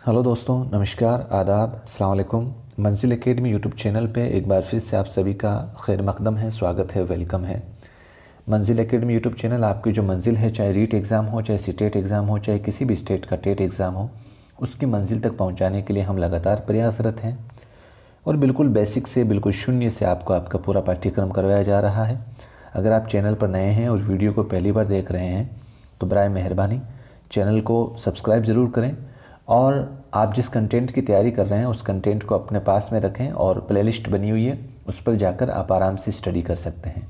Hello दोस्तों, नमस्कार, आदाब, अस्सलाम वालेकुम। मंजिल एकेडमी यूट्यूब चैनल पे एक बार फिर से आप सभी का खैर मकदम है, स्वागत है, वेलकम है। मंजिल एकेडमी यूट्यूब चैनल आपकी जो मंजिल है, चाहे रीट एग्ज़ाम हो, चाहे सीटेट एग्ज़ाम हो, चाहे किसी भी स्टेट का टेट एग्ज़ाम हो, उसकी मंजिल तक पहुँचाने के लिए हम लगातार प्रयासरत हैं और बिल्कुल बेसिक से, बिल्कुल शून्य से आपको आपका पूरा पाठ्यक्रम करवाया जा रहा है। अगर आप चैनल पर नए हैं और वीडियो को पहली बार देख रहे हैं तो बराए मेहरबानी चैनल को सब्सक्राइब ज़रूर करें और आप जिस कंटेंट की तैयारी कर रहे हैं उस कंटेंट को अपने पास में रखें और प्लेलिस्ट बनी हुई है उस पर जाकर आप आराम से स्टडी कर सकते हैं।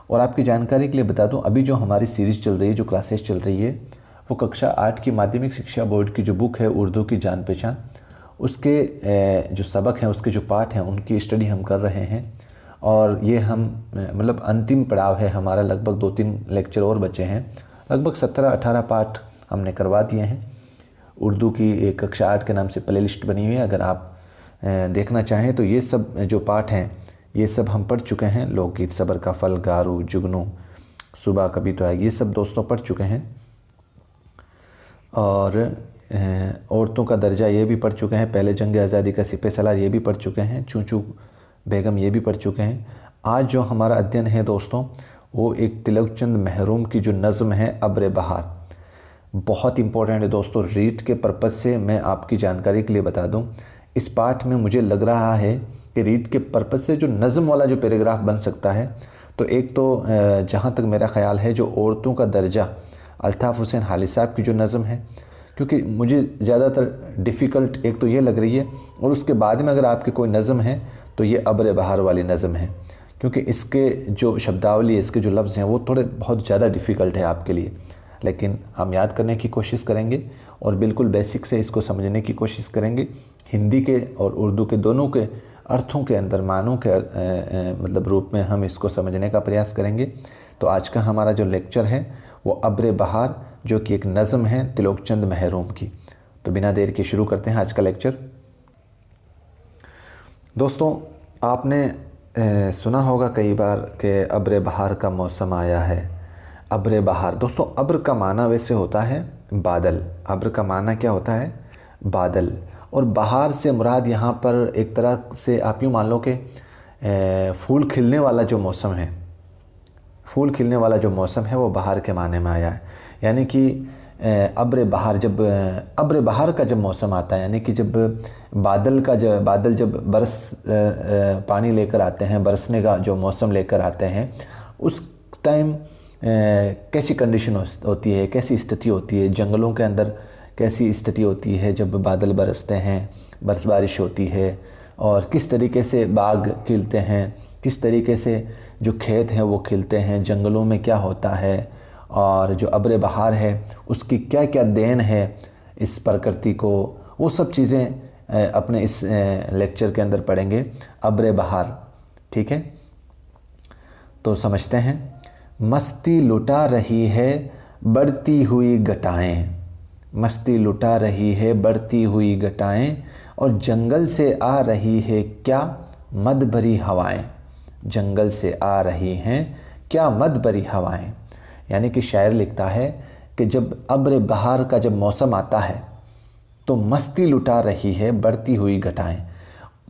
और आपकी जानकारी के लिए बता दूं, अभी जो हमारी सीरीज़ चल रही है, जो क्लासेस चल रही है, वो कक्षा 8 की माध्यमिक शिक्षा बोर्ड की जो बुक है उर्दू की जान पहचान, उसके जो सबक हैं, उसके जो पाठ हैं, उनकी स्टडी हम कर रहे हैं। और ये हम मतलब अंतिम पड़ाव है हमारा, लगभग 2-3 लेक्चर और बचे हैं। लगभग 17-18 पाठ हमने करवा दिए हैं। उर्दू की एक कक्षा 8 के नाम से प्लेलिस्ट बनी हुई है, अगर आप देखना चाहें तो ये सब जो पाठ हैं ये सब हम पढ़ चुके हैं। लोकगीत, सबर का फल, गारू, जुगनू, सुबह कभी तो आएगी, ये सब दोस्तों पढ़ चुके हैं। और औरतों का दर्जा ये भी पढ़ चुके हैं। पहले जंग आज़ादी का सिपह सलार ये भी पढ़ चुके हैं। चूचू बेगम ये भी पढ़ चुके हैं। आज जो हमारा अध्ययन है दोस्तों, वो एक तिलकचंद महरूम की जो नज़्म है अब्र बहार, बहुत इंपॉर्टेंट है दोस्तों। रीट के पर्पज़ से मैं आपकी जानकारी के लिए बता दूं, इस पाठ में मुझे लग रहा है कि रीट के पर्पज़ से जो नज़म वाला जो पैराग्राफ बन सकता है, तो एक तो जहां तक मेरा ख़्याल है जो औरतों का दर्जा, अल्ताफ़ हुसैन हाली साहब की जो नज़म है, क्योंकि मुझे ज़्यादातर डिफ़िकल्ट एक तो ये लग रही है, और उसके बाद में अगर आपकी कोई नज़म है तो ये अब्र बहार वाली नज़म है, क्योंकि इसके जो शब्दावली, इसके जो लफ्ज़ हैं वो थोड़े बहुत ज़्यादा डिफ़िकल्ट है आपके लिए। लेकिन हम याद करने की कोशिश करेंगे और बिल्कुल बेसिक से इसको समझने की कोशिश करेंगे। हिंदी के और उर्दू के दोनों के अर्थों के अंदर, मानों के मतलब रूप में हम इसको समझने का प्रयास करेंगे। तो आज का हमारा जो लेक्चर है वो अब्र बहार, जो कि एक नज़म है तिलोकचंद महरूम की। तो बिना देर के शुरू करते हैं आज का लेक्चर। दोस्तों, आपने सुना होगा कई बार कि अब्र बहार का मौसम आया है। अब्र बहार दोस्तों, अब्र का माना वैसे होता है बादल। अब्र का माना क्या होता है? बादल। और बहार से मुराद यहाँ पर एक तरह से आप यूँ मान लो कि फूल खिलने वाला जो मौसम है, फूल खिलने वाला जो मौसम है वो बहार के माने में आया है। यानी कि अब्र बहार, जब अब्र बहार का जब मौसम आता है, यानी कि जब बादल जब पानी लेकर आते हैं, बरसने का जो मौसम लेकर आते हैं, उस टाइम कैसी कंडीशन होती है, कैसी स्थिति होती है, जंगलों के अंदर कैसी स्थिति होती है जब बादल बरसते हैं, बरसबारिश होती है, और किस तरीके से बाग खिलते हैं, किस तरीके से जो खेत हैं वो खिलते हैं, जंगलों में क्या होता है, और जो अब्र बहार है उसकी क्या क्या देन है इस प्रकृति को, वो सब चीज़ें अपने इस लेक्चर के अंदर पढ़ेंगे। अब्र बहार, ठीक है? तो समझते हैं। मस्ती लुटा रही है बढ़ती हुई घटाएं, मस्ती लुटा रही है बढ़ती हुई घटाएं, और जंगल से आ रही है क्या मद भरी हवाएं, जंगल से आ रही हैं क्या मद भरी हवाएं। यानी कि शायर लिखता है कि जब अब्र बहार का जब मौसम आता है तो मस्ती लुटा रही है बढ़ती हुई घटाएं,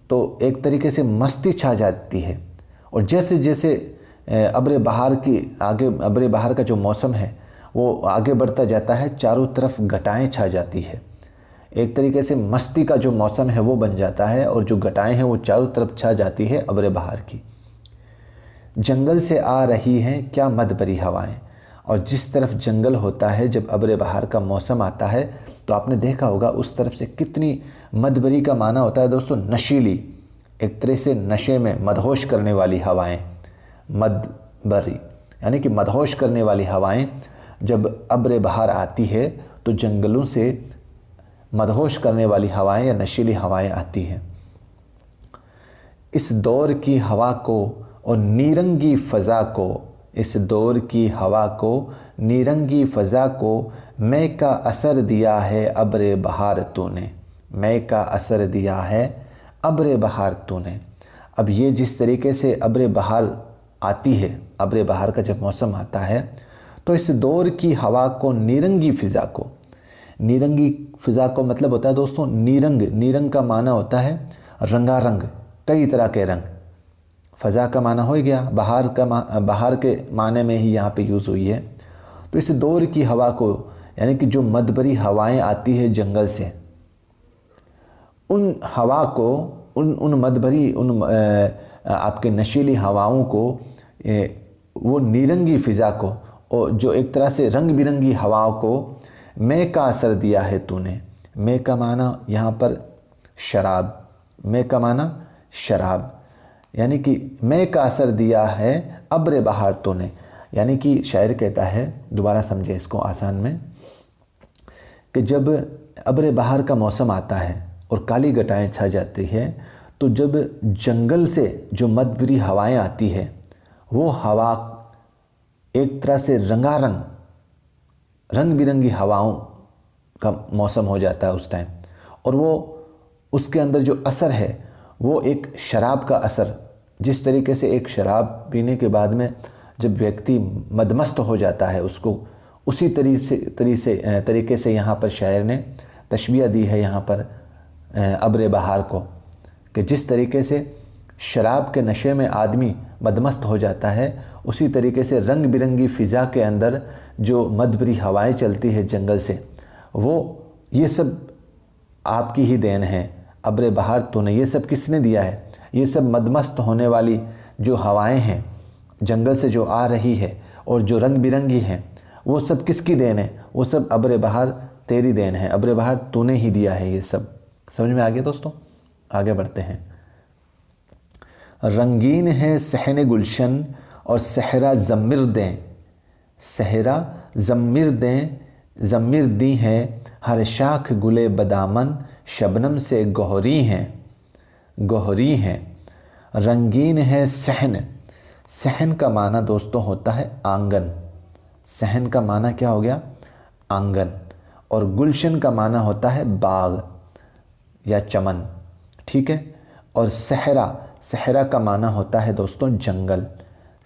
तो एक तरीके से मस्ती छा जाती है। और जैसे जैसे अब्र बहार की आगे, अब्र बहार का जो मौसम है वो आगे बढ़ता जाता है, चारों तरफ घटाएं छा जाती है। एक तरीके से मस्ती का जो मौसम है वो बन जाता है, और जो घटाएं हैं वो चारों तरफ छा जाती है अब्र बहार की। जंगल से आ रही हैं क्या मद भरी हवाएं, और जिस तरफ जंगल होता है जब अब्र बहार का मौसम आता है तो आपने देखा होगा उस तरफ से कितनी मद भरी का माना होता है दोस्तों, नशीली, एक तरह से नशे में मदहोश करने वाली हवाएं। मद भरी यानी कि मदहोश करने वाली हवाएं जब अब्र बहार आती है तो जंगलों से मदहोश करने वाली हवाएं या नशीली हवाएं आती हैं। इस दौर की हवा को और नीरंगी फ़ज़ा को, इस दौर की हवा को, नीरंगी फ़ज़ा को, मैं का असर दिया है अब्र बहार तूने, मैं का असर दिया है अब्र बहार तूने। अब ये जिस तरीके से अब्र बहार आती है, अब्र बहार का जब मौसम आता है, तो इस दौर की हवा को, नीरंगी फ़िज़ा को, नीरंगी फ़िज़ा को मतलब होता है दोस्तों नीरंग। नीरंग का माना होता है रंगारंग, कई तरह के रंग। फ़ज़ा का माना हो गया, बाहर के माने में ही यहाँ पे यूज़ हुई है। तो इस दौर की हवा को, यानी कि जो मदबरी हवाएं आती है जंगल से, उन हवा को, उन मदबरी, आपके नशीली हवाओं को, वो नीरंगी फ़िज़ा को, और जो एक तरह से रंग बिरंगी हवाओं को मैं का असर दिया है तूने। मैं का माना यहाँ पर शराब, मैं का माना शराब, यानी कि मैं का असर दिया है अब्र बहार तूने। यानी कि शायर कहता है, दोबारा समझे इसको आसान में, कि जब अब्र बहार का मौसम आता है और काली घटाएं छा जाती है, तो जब जंगल से जो मदबरी हवाएं आती है, वो हवा एक तरह से रंगारंग, रंग बिरंगी हवाओं का मौसम हो जाता है उस टाइम। और वो उसके अंदर जो असर है वो एक शराब का असर, जिस तरीके से एक शराब पीने के बाद में जब व्यक्ति मदमस्त हो जाता है, उसको उसी तरीके से यहाँ पर शायर ने तशबीह दी है यहाँ पर अब्र बहार को, कि जिस तरीके से शराब के नशे में आदमी मदमस्त हो जाता है, उसी तरीके से रंग बिरंगी फ़िज़ा के अंदर जो मदबरी हवाएं चलती है जंगल से, वो ये सब आपकी ही देन है। अब्र बहार तूने, ये सब किसने दिया है? ये सब मदमस्त होने वाली जो हवाएं हैं जंगल से जो आ रही है और जो रंग बिरंगी हैं, वो सब किसकी देन है? वो सब अब्र बहार तेरी देन है। अब्र बहार तूने ही दिया है ये सब। समझ में आ गया दोस्तों? आगे बढ़ते हैं। रंगीन है सहने गुलशन और सहरा ज़म्मिर दें, सहरा ज़म्मिर दें, ज़म्मिर दी हैं हर शाख गुले बदामन, शबनम से गोहरी हैं, गोहरी हैं। रंगीन है सहन, सहन का माना दोस्तों होता है आंगन। सहन का माना क्या हो गया? आंगन। और गुलशन का माना होता है बाग या चमन, ठीक है। और सहरा, सहरा का माना होता है दोस्तों जंगल।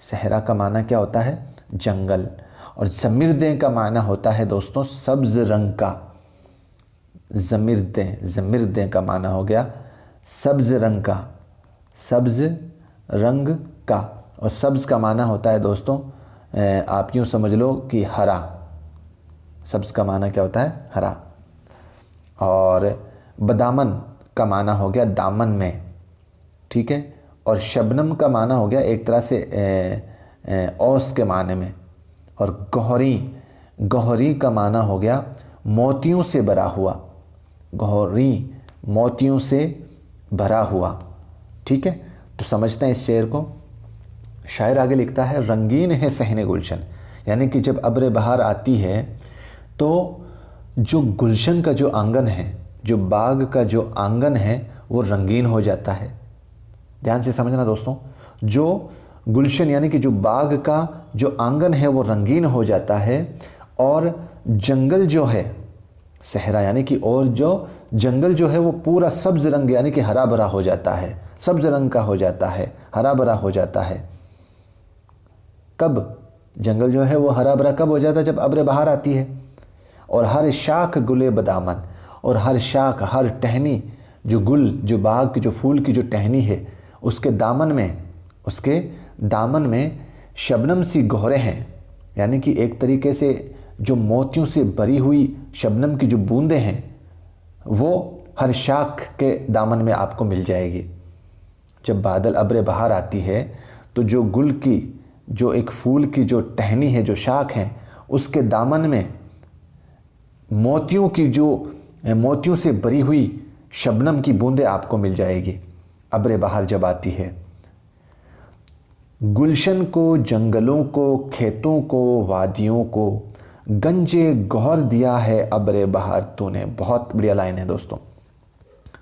सहरा का माना क्या होता है? जंगल। और ज़मीरदें का माना होता है दोस्तों सब्ज़ रंग का। ज़मीरदें, ज़मीरदें का माना हो गया सब्ज़ रंग का, सब्ज़ रंग का। और सब्ज़ का माना होता है दोस्तों, आप यूँ समझ लो कि हरा। सब्ज़ का माना क्या होता है? हरा। और बदामन का माना हो गया दामन में, ठीक है। और शबनम का माना हो गया एक तरह से औस के माने में। और गौहरी, गौहरी का माना हो गया मोतियों से भरा हुआ। गौहरी, मोतियों से भरा हुआ, ठीक है। तो समझते हैं इस शेर को। शायर आगे लिखता है, रंगीन है सहने गुलशन, यानी कि जब अब्र बहार आती है तो जो गुलशन का जो आंगन है, जो बाग का जो आंगन है, वो रंगीन हो जाता है। ध्यान से समझना दोस्तों, जो गुलशन यानी कि जो बाग का जो आंगन है वो रंगीन हो जाता है। और जंगल जो है, सहरा यानी कि, और जो जंगल जो है वो पूरा सब्ज़ रंग यानी कि हरा भरा हो जाता है, सब्ज़ रंग का हो जाता है, हरा भरा हो जाता है। कब? जंगल जो है वो हरा भरा कब हो जाता है? जब अब्र बहार आती है। और हर शाख गुले बदामन, और हर शाख, हर टहनी, जो गुल, जो बाग की जो फूल की जो टहनी है, उसके दामन में, उसके दामन में शबनम सी गोहरे हैं, यानी कि एक तरीके से जो मोतियों से भरी हुई शबनम की जो बूंदें हैं, वो हर शाख के दामन में आपको मिल जाएगी। जब बादल अब्र बहार आती है तो जो गुल की, जो एक फूल की जो टहनी है, जो शाख है, उसके दामन में मोतियों की जो, मोतियों से भरी हुई शबनम की बूंदें आपको मिल जाएगी अब्र बहार जब आती है। गुलशन को, जंगलों को, खेतों को, वादियों को गंजे गौहर दिया है अब्र बहार तूने। बहुत बढ़िया लाइन है दोस्तों।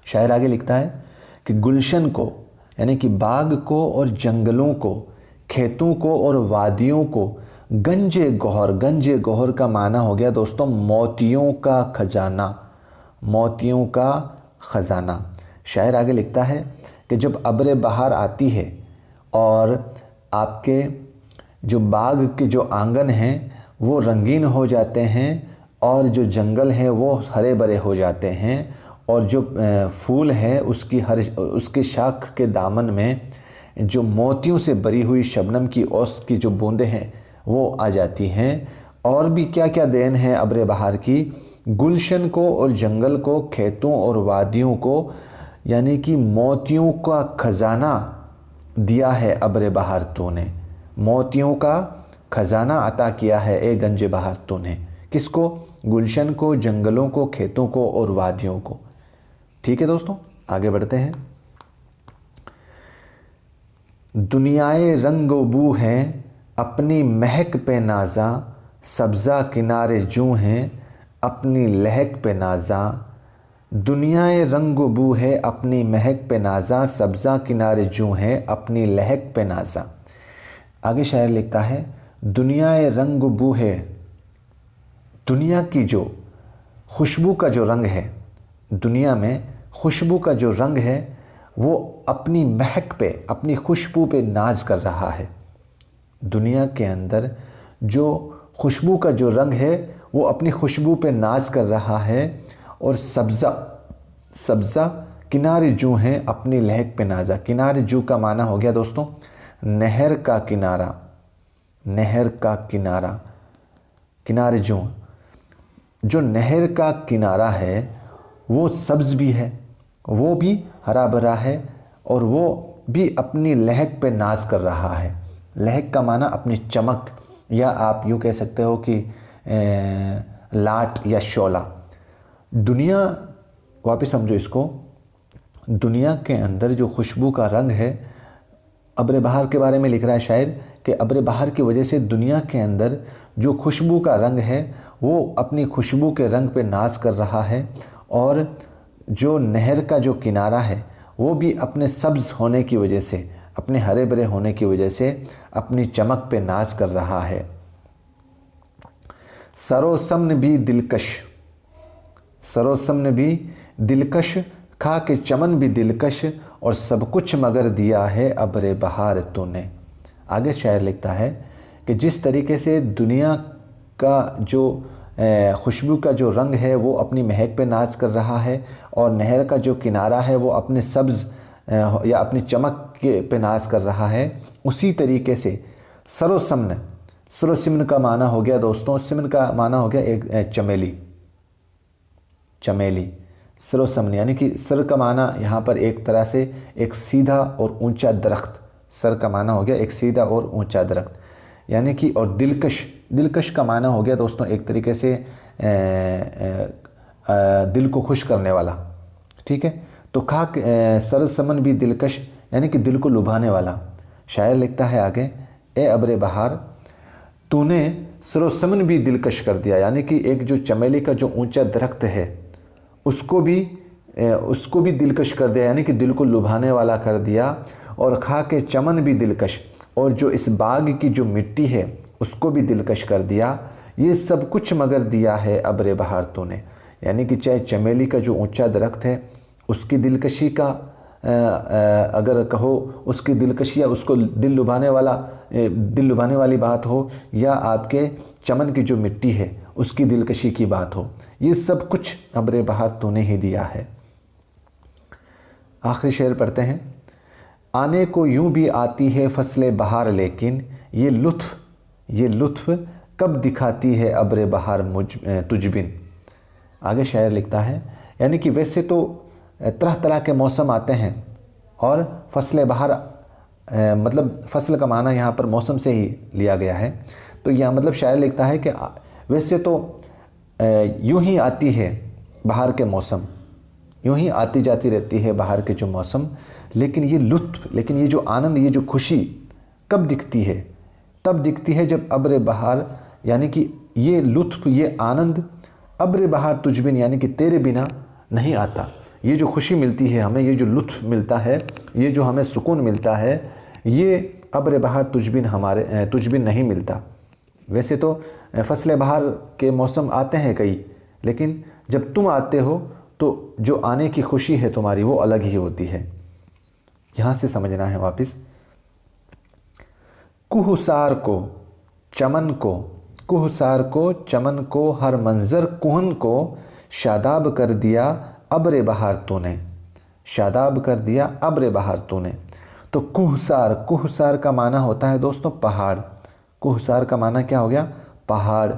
शायर आगे लिखता है कि गुलशन को यानी कि बाग को, और जंगलों को, खेतों को और वादियों को गंजे गौहर, गंजे गौहर का माना हो गया दोस्तों मोतियों का खजाना, मोतियों का खजाना। शायर आगे लिखता है कि जब अब्र बहार आती है और आपके जो बाग के जो आंगन हैं वो रंगीन हो जाते हैं, और जो जंगल हैं वो हरे भरे हो जाते हैं, और जो फूल है उसकी शाख के दामन में जो मोतियों से भरी हुई शबनम की ओस की जो बूंदें हैं वो आ जाती हैं। और भी क्या क्या देन है अब्र बहार की, गुलशन को और जंगल को, खेतों और वादियों को, यानी कि मोतियों का खजाना दिया है अब्र बहार तूने। मोतियों का खजाना अता किया है ए गंज बहार तूने। किसको? गुलशन को, जंगलों को, खेतों को और वादियों को। ठीक है दोस्तों, आगे बढ़ते हैं। दुनियाए रंग बू हैं अपनी महक पे नाजा, सब्ज़ा किनारे जूं हैं अपनी लहक पे नाजा। दुनियाए रंग बू है अपनी महक पे नाजा, सब्ज़ा किनारे जूं हैं अपनी लहक पे नाजा। आगे शायर लिखता है, दुनियाए रंग बू है, दुनिया की जो खुशबू का जो रंग है, दुनिया में खुशबू का जो रंग है वो अपनी महक पे, अपनी खुशबू पे नाज कर रहा है। दुनिया के अंदर जो खुशबू का जो रंग है वो अपनी खुशबू पे नाज कर रहा है। और सब्ज़ा किनारे जू हैं अपनी लहक पे नाजा। किनारे जू का माना हो गया दोस्तों नहर का किनारा, नहर का किनारा, किनारे जू। जो नहर का किनारा है वो सब्ज़ भी है, वो भी हरा भरा है, और वो भी अपनी लहक पे नाज कर रहा है। लहक का माना अपनी चमक, या आप यूँ कह सकते हो कि लाट या शोला। दुनिया, वापस समझो इसको, दुनिया के अंदर जो खुशबू का रंग है, अब्र बहार के बारे में लिख रहा है शायर कि अब्र बहार की वजह से दुनिया के अंदर जो खुशबू का रंग है वो अपनी खुशबू के रंग पे नाज कर रहा है। और जो नहर का जो किनारा है वो भी अपने सब्ज़ होने की वजह से, अपने हरे भरे होने की वजह से अपनी चमक पे नाज कर रहा है। सरोसमन भी दिलकश, सरोसमन भी दिलकश, खा के चमन भी दिलकश, और सब कुछ मगर दिया है अब्र बहार तूने। आगे शायर लिखता है कि जिस तरीके से दुनिया का जो खुशबू का जो रंग है वो अपनी महक पे नाज कर रहा है, और नहर का जो किनारा है वो अपने सब्ज़ या अपनी चमक के पे नाज कर रहा है, उसी तरीके से सरोसमन, सरोसिमन का माना हो गया दोस्तों, सिमन का माना हो गया एक चमेली, चमेली। सरोसमन यानी कि सर का माना यहाँ पर एक तरह से एक सीधा और ऊंचा दरख्त, सर का माना हो गया एक सीधा और ऊंचा दरख्त, यानी कि। और दिलकश, दिलकश का माना हो गया दोस्तों एक तरीके से दिल को खुश करने वाला। ठीक है, तो खाक सरसमन भी दिलकश यानी कि दिल को लुभाने वाला। शायर लिखता है आगे, ए अब्र बहार तूने सरोसमन भी दिलकश कर दिया, यानी कि एक जो चमेली का जो ऊंचा दरख्त है उसको भी दिलकश कर दिया, यानी कि दिल को लुभाने वाला कर दिया। और खा के चमन भी दिलकश, और जो इस बाग की जो मिट्टी है उसको भी दिलकश कर दिया। ये सब कुछ मगर दिया है अब्र बहार तूने, यानी कि चाहे चमेली का जो ऊंचा दरख्त है उसकी दिलकशी का अगर कहो, उसकी दिलकशी या उसको दिल लुभाने वाली बात हो, या आपके चमन की जो मिट्टी है उसकी दिलकशी की बात हो, ये सब कुछ अब्र बहार तूने ही दिया है। आखिरी शेर पढ़ते हैं। आने को यूं भी आती है फसले बहार, लेकिन ये लुत्फ़ कब दिखाती है अब्र बहार तुझ बिन। आगे शायर लिखता है, यानी कि वैसे तो तरह तरह के मौसम आते हैं, और फसले बहार मतलब फसल का माना यहाँ पर मौसम से ही लिया गया है। तो यह मतलब शायर लिखता है कि वैसे तो यूं ही आती है बाहर के मौसम, यूं ही आती जाती रहती है बाहर के जो मौसम, लेकिन ये लुत्फ़, लेकिन ये जो आनंद, ये जो खुशी कब दिखती है? तब दिखती है जब अब्र बहार, यानी कि ये लुत्फ़, ये आनंद अब्र बहार तुझ बिन, यानी कि तेरे बिना नहीं आता। ये जो खुशी मिलती है हमें, ये जो लुत्फ़ मिलता है, ये जो हमें सुकून मिलता है, ये अब्र बहार तुझ बिन नहीं मिलता। वैसे तो फसले बहार के मौसम आते हैं कई, लेकिन जब तुम आते हो तो जो आने की खुशी है तुम्हारी वो अलग ही होती है। यहाँ से समझना है वापस। कुहसार को, चमन को, कुहसार को, चमन को, हर मंजर कुहन को शादाब कर दिया अब्र बहार तूने, शादाब कर दिया अब्र बहार तूने। तो कुहसार, कुहसार का माना होता है दोस्तों पहाड़। कुहसार का माना क्या हो गया? पहाड़।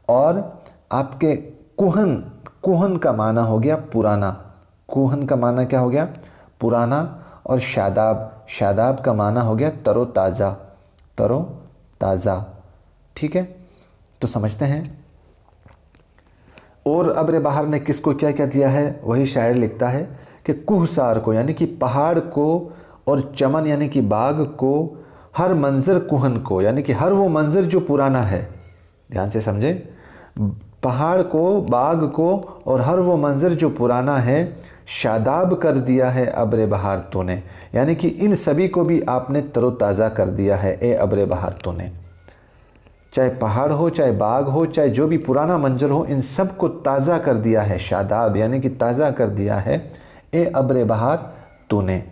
और आपके कुहन, कुहन का माना हो गया पुराना। कुहन का माना क्या हो गया? पुराना। और शादाब, शादाब का माना हो गया तरोताज़ा, तरोताज़ा। ठीक है, तो समझते हैं। और अब्र बहार ने किसको क्या क्या दिया है? वही शायर लिखता है कि कुहसार को यानी कि पहाड़ को, और चमन यानी कि बाग को, हर मंजर कुहन को यानी कि हर वो मंजर जो पुराना है। ध्यान से समझे, पहाड़ को, बाग को और हर वो मंजर जो पुराना है शादाब कर दिया है अब्र बहार तूने, यानी कि इन सभी को भी आपने तरोताज़ा कर दिया है ए अब्र बहार तूने। चाहे पहाड़ हो, चाहे बाग हो, चाहे जो भी पुराना मंजर हो, इन सब को ताज़ा कर दिया है। शादाब यानी कि ताज़ा कर दिया है ए अब्र बहार तूने।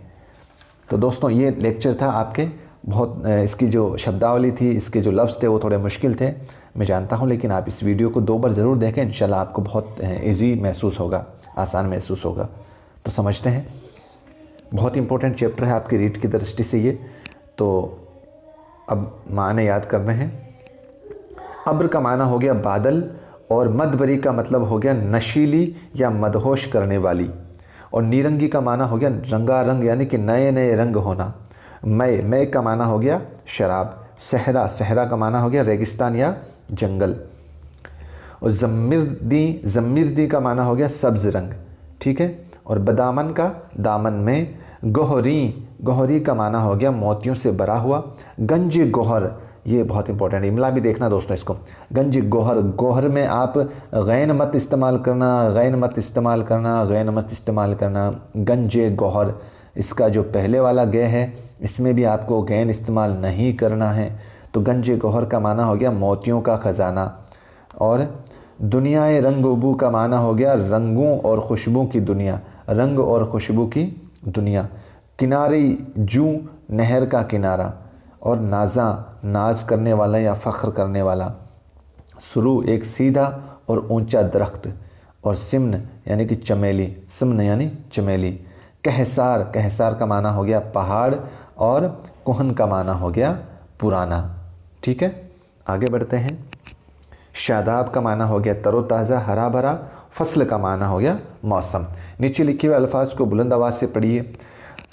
तो दोस्तों ये लेक्चर था आपके, बहुत इसकी जो शब्दावली थी, इसके जो लफ्ज़ थे वो थोड़े मुश्किल थे, मैं जानता हूँ, लेकिन आप इस वीडियो को 2 बार ज़रूर देखें, इंशाल्लाह आपको बहुत इजी महसूस होगा, आसान महसूस होगा। तो समझते हैं, बहुत इंपॉर्टेंट चैप्टर है आपकी रीड की दृष्टि से ये। तो अब माने याद करने हैं। अब्र का माना हो गया बादल, और मदबरी का मतलब हो गया नशीली या मदहोश करने वाली, और नीरंगी का माना हो गया रंगारंग यानी कि नए नए रंग होना। मय का माना हो गया शराब। सहरा, सहरा का माना हो गया रेगिस्तान या जंगल। और जम्मिर्दी, जम्मिर्दी का माना हो गया सब्ज रंग। ठीक है, और बदामन का दामन में। गोहरी, गोहरी का माना हो गया मोतियों से भरा हुआ। गंज गोहर, ये बहुत इंपॉर्टेंट है, इमला भी देखना दोस्तों इसको। गंज गोहर, गोहर में आप गैन मत इस्तेमाल करना, गैन मत इस्तेमाल करना, गैन मत इस्तेमाल करना। गंज गोहर, इसका जो पहले वाला गे है इसमें भी आपको गैन इस्तेमाल नहीं करना है। तो गंज गोहर का माना हो गया मोतियों का ख़जाना। और दुनियाए रंग-ओ-बू का माना हो गया रंगों और खुशबू की दुनिया, रंग और खुशबू की दुनिया। किनारी जू, नहर का किनारा। और नाज़ा, नाज करने वाला या फ़ख्र करने वाला। सुरू, एक सीधा और ऊंचा दरख्त। और सिमन यानी कि चमेली, सिमन यानी चमेली। कहसार, कहसार का माना हो गया पहाड़, और कुहन का माना हो गया पुराना। ठीक है, आगे बढ़ते हैं। शादाब का माना हो गया तरोताज़ा, हरा भरा। फसल का माना हो गया मौसम। नीचे लिखे हुए अल्फाज को बुलंद आवाज़ से पढ़िए।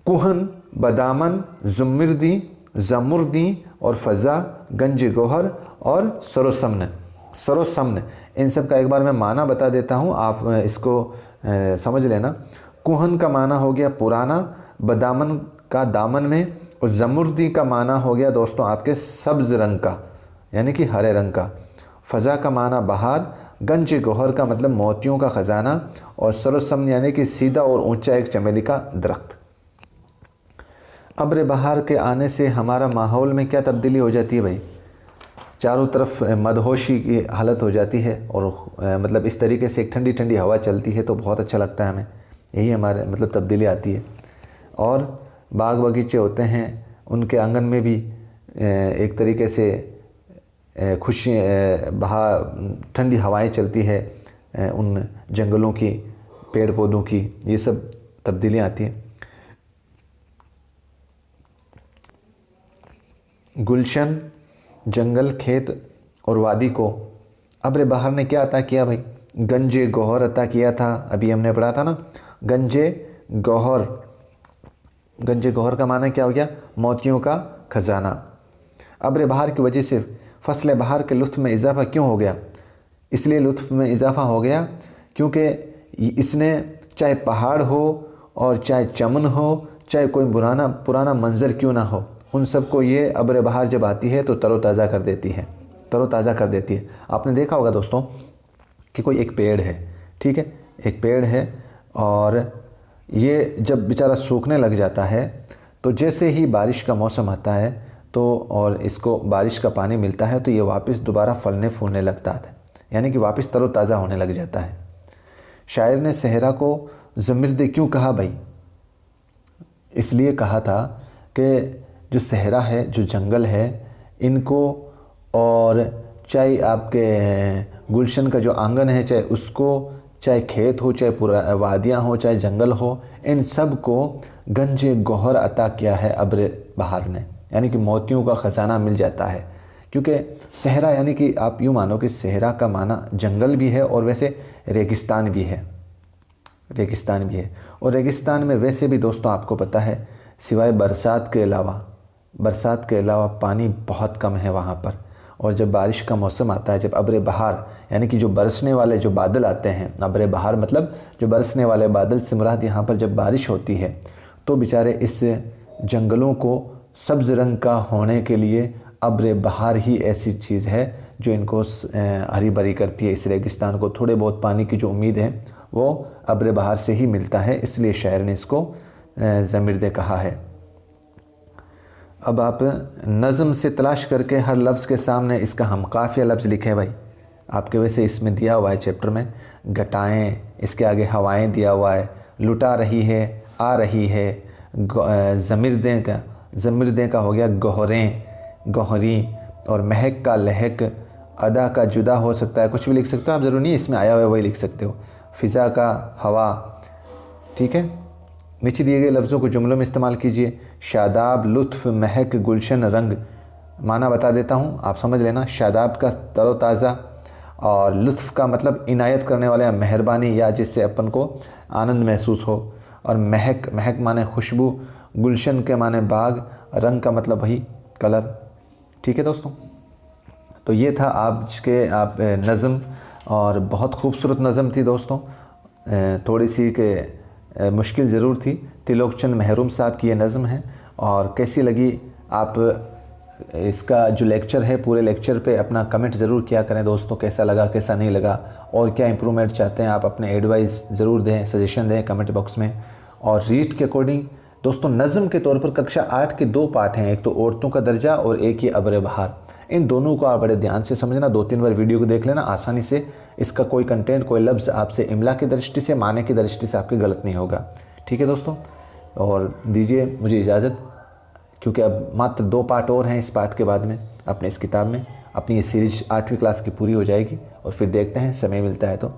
कुहन, बदामन, जुम्मिर्दी, जमुर्दी और फ़ज़ा, गंज गोहर और सरोसमन। सरोसमन, इन सब का एक बार मैं माना बता देता हूँ, आप इसको समझ लेना। कुहन का माना हो गया पुराना, बदामन का दामन में, और जमुर्दी का माना हो गया दोस्तों आपके सब्ज़ रंग का यानी कि हरे रंग का। फ़ज़ा का माना बहार, गंज गोहर का मतलब मोतियों का ख़जाना, और सरोसमन यानी कि सीधा और ऊंचा एक चमेली का दरख्त। अब्र बहार के आने से हमारा माहौल में क्या तब्दीली हो जाती है भाई? चारों तरफ मदहोशी की हालत हो जाती है, और मतलब इस तरीके से एक ठंडी ठंडी हवा चलती है तो बहुत अच्छा लगता है हमें, यही हमारे मतलब तब्दीली आती है। और बाग बगीचे होते हैं, उनके आंगन में भी एक तरीके से खुशी ठंडी हवाएं चलती है, उन जंगलों की, पेड़ पौधों की, ये सब तब्दीलियाँ आती हैं। गुलशन, जंगल, खेत और वादी को अब्र बहार ने क्या अता किया भाई? गंजे गौहर अता किया था, अभी हमने पढ़ा था ना, गंजे गौहर। गंजे गौहर का माना क्या हो गया? मोतियों का खजाना। अब्र बहार की वजह से फसल बहार के लुत्फ़ में इजाफ़ा क्यों हो गया? इसलिए लुत्फ़ में इजाफ़ा हो गया क्योंकि इसने चाहे पहाड़ हो और चाहे चमन हो, चाहे कोई पुराना मंज़र क्यों ना हो, उन सबको ये अब्र बहार जब आती है तो तरोताज़ा कर देती है, तरोताज़ा कर देती है। आपने देखा होगा दोस्तों कि कोई एक पेड़ है, ठीक है, एक पेड़ है, और ये जब बेचारा सूखने लग जाता है तो जैसे ही बारिश का मौसम आता है तो और इसको बारिश का पानी मिलता है तो ये वापस दोबारा फलने फूलने लगता है, यानी कि वापस तरोताज़ा होने लग जाता है। शायर ने सहरा को ज़मीरदे क्यों कहा भाई? इसलिए कहा था कि जो सहरा है, जो जंगल है, इनको और चाहे आपके गुलशन का जो आंगन है, चाहे उसको, चाहे खेत हो, चाहे पूरा वादियाँ हो, चाहे जंगल हो, इन सब को गंज गौहर अता किया है अब्र बहार ने, यानी कि मोतियों का ख़जाना मिल जाता है। क्योंकि सहरा यानी कि आप यूँ मानो कि सहरा का माना जंगल भी है और वैसे रेगिस्तान भी है, रेगिस्तान भी है। और रेगिस्तान में वैसे भी दोस्तों आपको पता है सिवाय बरसात के अलावा पानी बहुत कम है वहाँ पर। और जब बारिश का मौसम आता है, जब अब्र बहार यानी कि जो बरसने वाले जो बादल आते हैं, अब्र बहार मतलब जो बरसने वाले बादल से मुराद यहाँ पर जब बारिश होती है तो बेचारे इस जंगलों को सब्ज़ रंग का होने के लिए अब्र बहार ही ऐसी चीज़ है जो इनको हरी भरी करती है। इस रेगिस्तान को थोड़े बहुत पानी की जो उम्मीद है वो अब्र बहार से ही मिलता है, इसलिए शायर ने इसको ज़मीरदे कहा है। अब आप नज़म से तलाश करके हर लफ्ज़ के सामने इसका हमकाफिया लफ्ज़ लिखें भाई। आपके वैसे इसमें दिया हुआ है चैप्टर में, घटाएँ, इसके आगे हवाएं दिया हुआ है, लुटा रही है, आ रही है, ज़मीरदें का हो गया गौहरें, गौहरी, और महक का लहक, अदा का जुदा हो सकता है, कुछ भी लिख सकते हो आप, ज़रूरी नहीं इसमें आया हुआ है वही लिख सकते हो, फ़िज़ा का हवा। ठीक है, नीचे दिए गए लफ्ज़ों को जुमलों में इस्तेमाल कीजिए। शादाब, लुत्फ़, महक, गुलशन, रंग। माना बता देता हूँ, आप समझ लेना। शादाब का तरोताज़ा, और लुत्फ़ का मतलब इनायत करने वाला, मेहरबानी या जिससे अपन को आनंद महसूस हो। और महक, महक माने खुशबू, गुलशन के माने बाग, रंग का मतलब वही कलर। ठीक है दोस्तों, तो ये था आज के आप नज़म, और बहुत खूबसूरत नज़म थी दोस्तों। थोड़ी सी के मुश्किल ज़रूर थी। तिलोकचंद महरूम साहब की ये नज़म है। और कैसी लगी आप इसका जो लेक्चर है, पूरे लेक्चर पे अपना कमेंट ज़रूर किया करें दोस्तों, कैसा लगा कैसा नहीं लगा, और क्या इम्प्रूवमेंट चाहते हैं आप, अपने एडवाइस ज़रूर दें, सजेशन दें कमेंट बॉक्स में। और रीड के अकॉर्डिंग दोस्तों नज़म के तौर पर कक्षा 8 के 2 पार्ट हैं, एक तो औरतों का दर्जा और एक ही अब्र बहार। इन दोनों को आप बड़े ध्यान से समझना, 2-3 बार वीडियो को देख लेना, आसानी से इसका कोई कंटेंट, कोई लफ्ज़ आपसे इमला की दृष्टि से, माने की दृष्टि से आपके गलत नहीं होगा। ठीक है दोस्तों, और दीजिए मुझे इजाज़त, क्योंकि अब मात्र 2 पार्ट और हैं। इस पार्ट के बाद में अपने इस किताब में अपनी ये सीरीज 8वीं क्लास की पूरी हो जाएगी, और फिर देखते हैं समय मिलता है तो।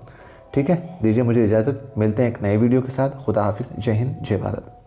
ठीक है, दीजिए मुझे इजाज़त, मिलते हैं एक नए वीडियो के साथ। खुदा हाफिज़, जय हिंद, जय भारत।